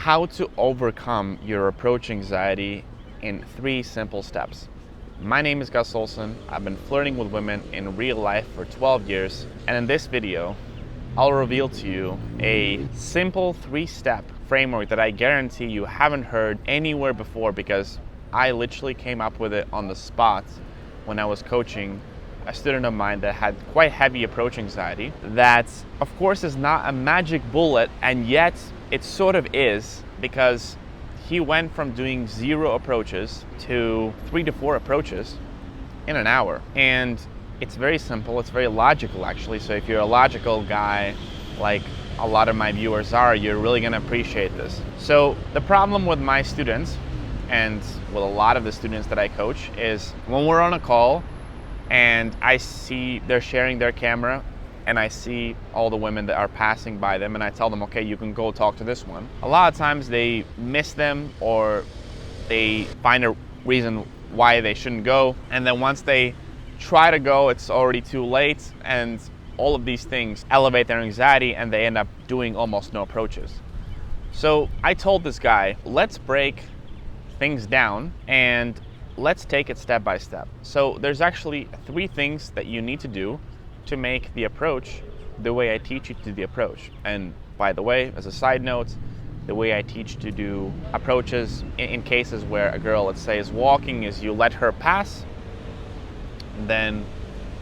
how to overcome your approach anxiety in 3 simple steps. My name is Gus Olson. I've been flirting with women in real life for 12 years, and in this video, I'll reveal to you a simple 3-step framework that I guarantee you haven't heard anywhere before, because I literally came up with it on the spot when I was coaching a student of mine that had quite heavy approach anxiety. That, of course, is not a magic bullet, and yet it sort of is, because he went from doing 0 approaches to 3 to 4 approaches in an hour. And it's very simple, it's very logical actually. So if you're a logical guy, like a lot of my viewers are, you're really gonna appreciate this. So the problem with my students, and with a lot of the students that I coach, is when we're on a call and I see they're sharing their camera and I see all the women that are passing by them, and I tell them, okay, you can go talk to this one. A lot of times they miss them, or they find a reason why they shouldn't go. And then once they try to go, it's already too late. And all of these things elevate their anxiety, and they end up doing almost no approaches. So I told this guy, let's break things down and let's take it step by step. So there's actually 3 things that you need to do to make the approach the way I teach you to do the approach. And by the way, as a side note, the way I teach to do approaches in cases where a girl, let's say, is walking, is you let her pass, then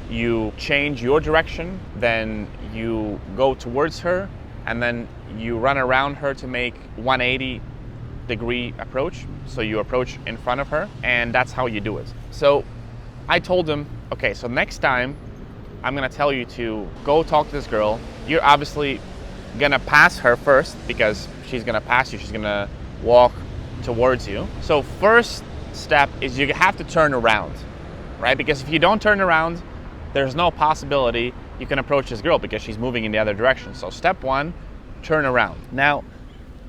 you change your direction, then you go towards her, and then you run around her to make 180-degree approach. So you approach in front of her, and that's how you do it. So I told him, okay, so next time I'm gonna tell you to go talk to this girl. You're obviously gonna pass her first, because she's gonna pass you, she's gonna walk towards you. So first step is you have to turn around, right? Because if you don't turn around, there's no possibility you can approach this girl, because she's moving in the other direction. So step 1, turn around. Now,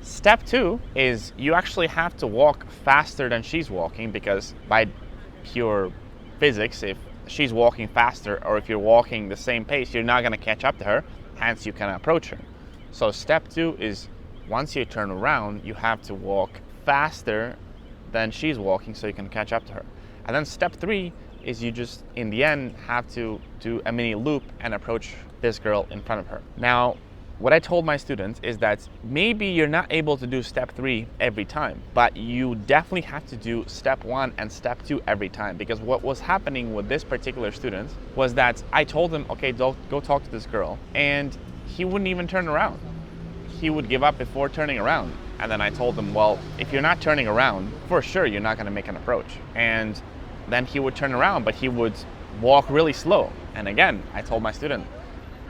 step 2 is you actually have to walk faster than she's walking, because by pure physics, if she's walking faster, or if you're walking the same pace, you're not going to catch up to her, hence you can approach her. So step 2 is, once you turn around, you have to walk faster than she's walking so you can catch up to her. And then step 3 is you just, in the end, have to do a mini loop and approach this girl in front of her. Now, what I told my students is that maybe you're not able to do step 3 every time, but you definitely have to do step 1 and step 2 every time. Because what was happening with this particular student was that I told him, okay, go talk to this girl, and he wouldn't even turn around. He would give up before turning around. And then I told him, well, if you're not turning around, for sure you're not gonna make an approach. And then he would turn around, but he would walk really slow. And again, I told my student,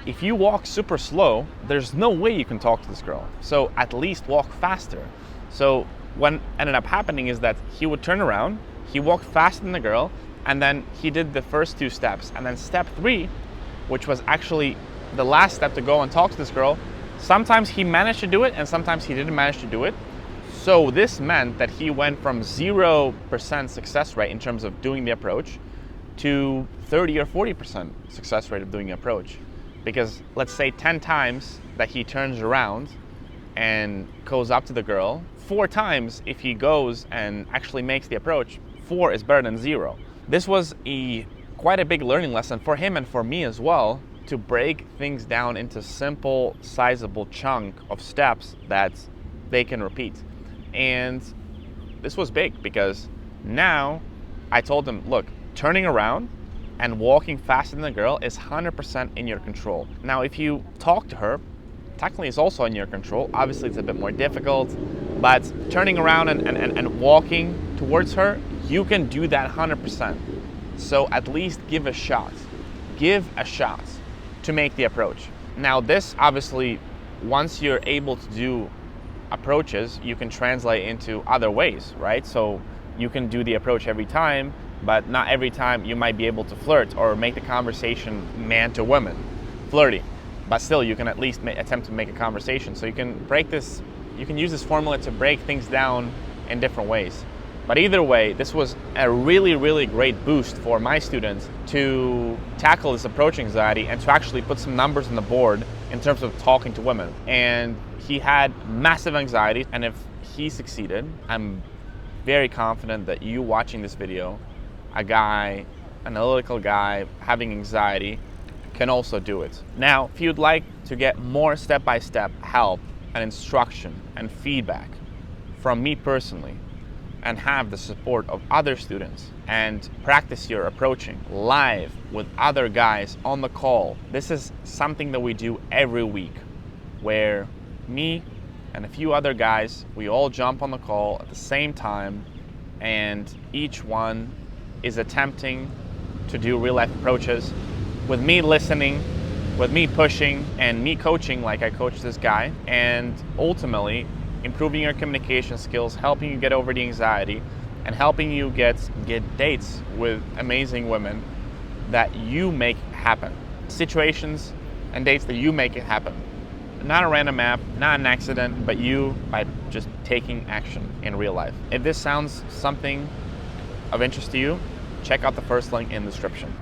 if you walk super slow, there's no way you can talk to this girl. So at least walk faster. So what ended up happening is that he would turn around, he walked faster than the girl, and then he did the first 2 steps. And then step 3, which was actually the last step to go and talk to this girl, sometimes he managed to do it and sometimes he didn't manage to do it. So this meant that he went from 0% success rate in terms of doing the approach to 30 or 40% success rate of doing the approach. Because let's say 10 times that he turns around and goes up to the girl, 4 times if he goes and actually makes the approach, 4 is better than 0. This was quite a big learning lesson for him and for me as well, to break things down into simple, sizable chunk of steps that they can repeat. And this was big, because now I told him, look, turning around and walking faster than the girl is 100% in your control. Now, if you talk to her, technically it's also in your control. Obviously, it's a bit more difficult, but turning around and walking towards her, you can do that 100%. So at least give a shot. Give a shot to make the approach. Now, this obviously, once you're able to do approaches, you can translate into other ways, right? So you can do the approach every time, but not every time you might be able to flirt or make the conversation man to woman, flirty. But still, you can at least attempt to make a conversation. So you can use this formula to break things down in different ways. But either way, this was a really, really great boost for my students to tackle this approach anxiety and to actually put some numbers on the board in terms of talking to women. And he had massive anxiety, and if he succeeded, I'm very confident that you watching this video, an analytical guy having anxiety, can also do it. Now, if you'd like to get more step-by-step help and instruction and feedback from me personally, and have the support of other students, and practice your approaching live with other guys on the call, this is something that we do every week, where me and a few other guys, we all jump on the call at the same time, and each one is attempting to do real life approaches with me listening, with me pushing, and me coaching like I coach this guy, and ultimately improving your communication skills, helping you get over the anxiety, and helping you get dates with amazing women that you make happen. Situations and dates that you make it happen. Not a random app, not an accident, but you by just taking action in real life. If this sounds something of interest to you, check out the first link in the description.